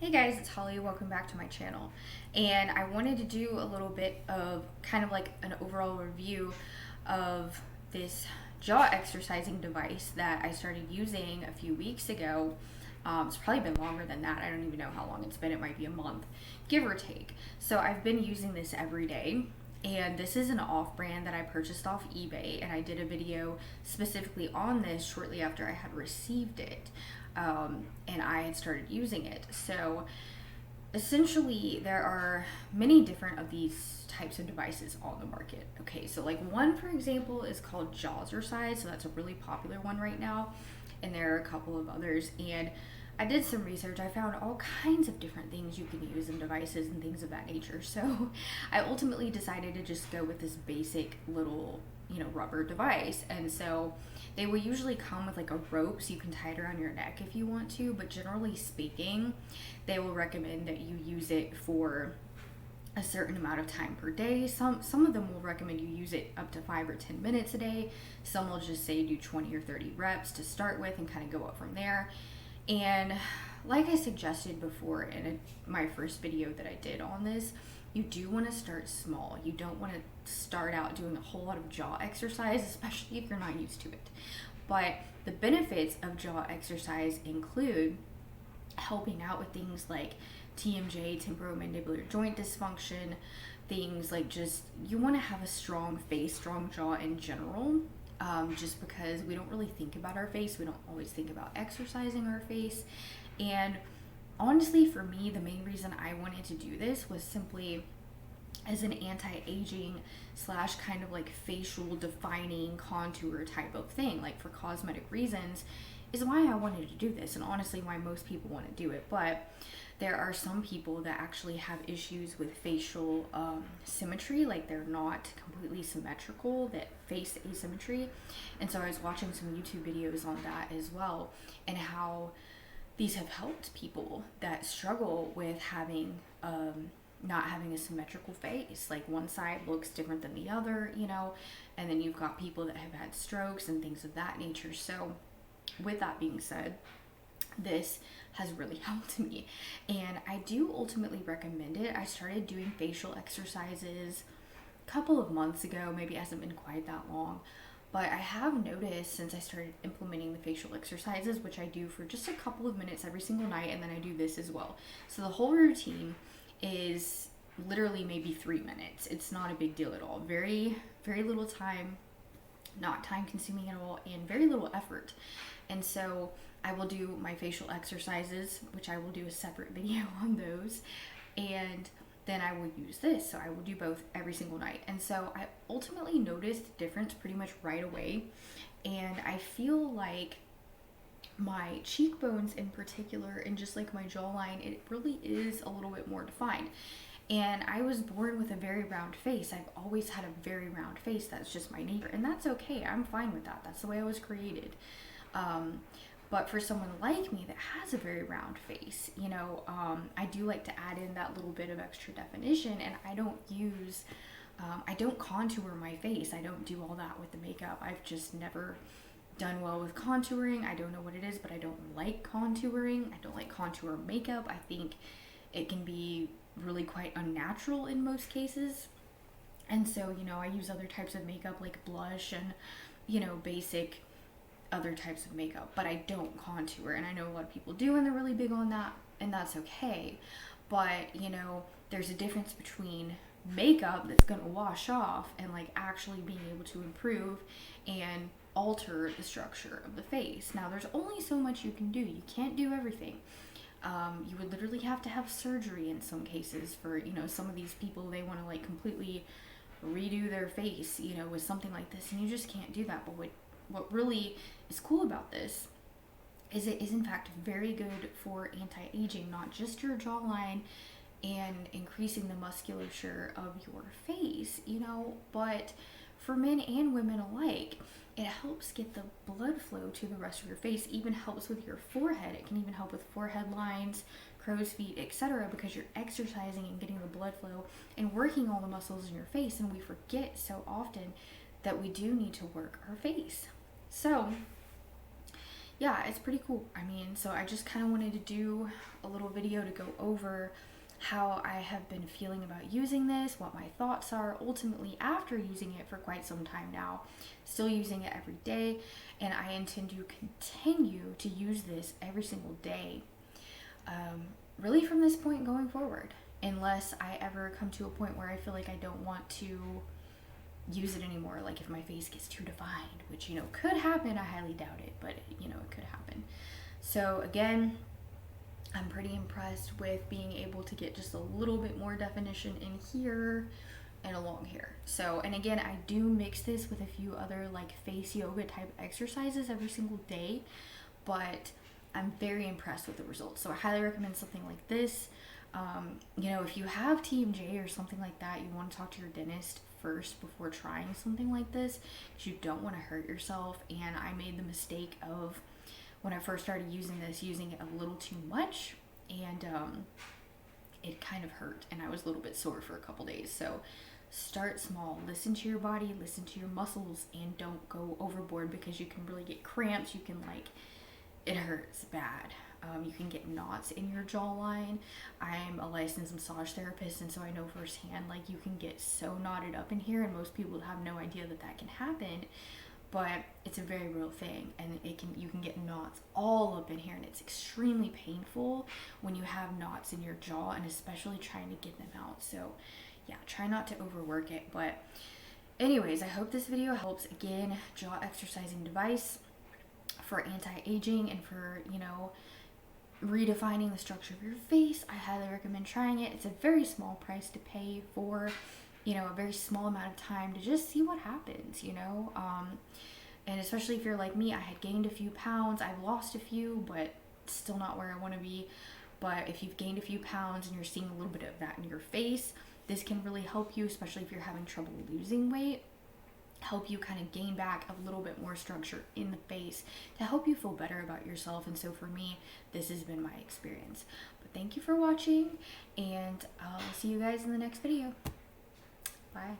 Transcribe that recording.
Hey guys, it's Holly. Welcome back to my channel. And I wanted to do a little bit of kind of like an overall review of this jaw exercising device that I started using a few weeks ago. It's probably been longer than that. I don't even know how long it's been. It might be a month, give or take. So I've been using this every day. And this is an off brand that I purchased off eBay, and I did a video specifically on this shortly after I had received it. And I had started using it. So essentially, there are many different of these types of devices on the market. Okay, so like one, for example, is called Jazzercise. So that's a really popular one right now. And there are a couple of others. And I did some research. I found all kinds of different things you can use in devices and things of that nature. So I ultimately decided to just go with this basic little, rubber device. And so they will usually come with like a rope so you can tie it around your neck if you want to. But generally speaking, they will recommend that you use it for a certain amount of time per day. Some of them will recommend you use it up to 5 or 10 minutes a day. Some will just say do 20 or 30 reps to start with and kind of go up from there. And like I suggested before in my first video that I did on this, you do want to start small. You don't want to start out doing a whole lot of jaw exercise, especially if you're not used to it. But the benefits of jaw exercise include helping out with things like TMJ, temporomandibular joint dysfunction, things like just you want to have a strong face, strong jaw in general. Just because we don't really think about our face. We don't always think about exercising our face. And honestly, for me, the main reason I wanted to do this was simply as an anti-aging / kind of like facial defining contour type of thing, like for cosmetic reasons, is why I wanted to do this, and honestly why most people want to do it. But there are some people that actually have issues with facial symmetry, like they're not completely symmetrical, that face asymmetry. And so I was watching some YouTube videos on that as well, and how these have helped people that struggle with having not having a symmetrical face. Like one side looks different than the other, and then you've got people that have had strokes and things of that nature. So with that being said, this has really helped me, and I do ultimately recommend it. I started doing facial exercises a couple of months ago. Maybe it hasn't been quite that long, but I have noticed since I started implementing the facial exercises, which I do for just a couple of minutes every single night, and then I do this as well. So the whole routine is literally maybe 3 minutes. It's not a big deal at all. Very, very little time, not time consuming at all, and very little effort. And so I will do my facial exercises, which I will do a separate video on those, and then I will use this. So I will do both every single night. And so I ultimately noticed the difference pretty much right away. And I feel like my cheekbones in particular, and just like my jawline, it really is a little bit more defined. And I was born with a very round face. I've always had a very round face. That's just my nature, and that's okay. I'm fine with that. That's the way I was created. But for someone like me that has a very round face, I do like to add in that little bit of extra definition, and I don't contour my face. I don't do all that with the makeup. I've just never done well with contouring. I don't know what it is, but I don't like contouring. I don't like contour makeup. I think it can be really quite unnatural in most cases. And so, I use other types of makeup like blush and, basic other types of makeup, but I don't contour. And I know a lot of people do, and they're really big on that, and that's okay. But, there's a difference between makeup that's going to wash off and like actually being able to improve and alter the structure of the face. Now, there's only so much you can do. You can't do everything. You would literally have to have surgery in some cases for, some of these people, they want to like completely redo their face, with something like this, and you just can't do that. But what really is cool about this is it is in fact very good for anti-aging, not just your jawline and increasing the musculature of your face, but for men and women alike. It helps get the blood flow to the rest of your face, even helps with your forehead. It can even help with forehead lines, crow's feet, etc., because you're exercising and getting the blood flow and working all the muscles in your face. And we forget so often that we do need to work our face. So yeah, it's pretty cool. I mean, so I just kind of wanted to do a little video to go over how I have been feeling about using this, what my thoughts are ultimately after using it for quite some time now, still using it every day, and I intend to continue to use this every single day, really from this point going forward, unless I ever come to a point where I feel like I don't want to use it anymore, like if my face gets too defined, which, you know, could happen. I highly doubt it, but you know, it could happen. So again, I'm pretty impressed with being able to get just a little bit more definition in here and along here. So, and again, I do mix this with a few other like face yoga type exercises every single day, but I'm very impressed with the results. So I highly recommend something like this. You know, if you have TMJ or something like that, you want to talk to your dentist first before trying something like this, because you don't want to hurt yourself. And I made the mistake of, when I first started using this, using it a little too much, and it kind of hurt, and I was a little bit sore for a couple days. So start small, listen to your body, listen to your muscles, and don't go overboard, because you can really get cramps. You can like, it hurts bad. You can get knots in your jawline. I'm a licensed massage therapist, and so I know firsthand, like, you can get so knotted up in here, and most people have no idea that that can happen, but it's a very real thing, and you can get knots all up in here, and it's extremely painful when you have knots in your jaw, and especially trying to get them out. So yeah, try not to overwork it. But anyways, I hope this video helps. Again, jaw exercising device for anti-aging and for, you know, redefining the structure of your face. I highly recommend trying it. It's a very small price to pay for, you know, a very small amount of time to just see what happens, you know. And especially if you're like me, I had gained a few pounds. I've lost a few, but still not where I want to be. But if you've gained a few pounds and you're seeing a little bit of that in your face, this can really help you, especially if you're having trouble losing weight. Help you kind of gain back a little bit more structure in the face to help you feel better about yourself. And so for me, this has been my experience. But thank you for watching, and I'll see you guys in the next video. Bye.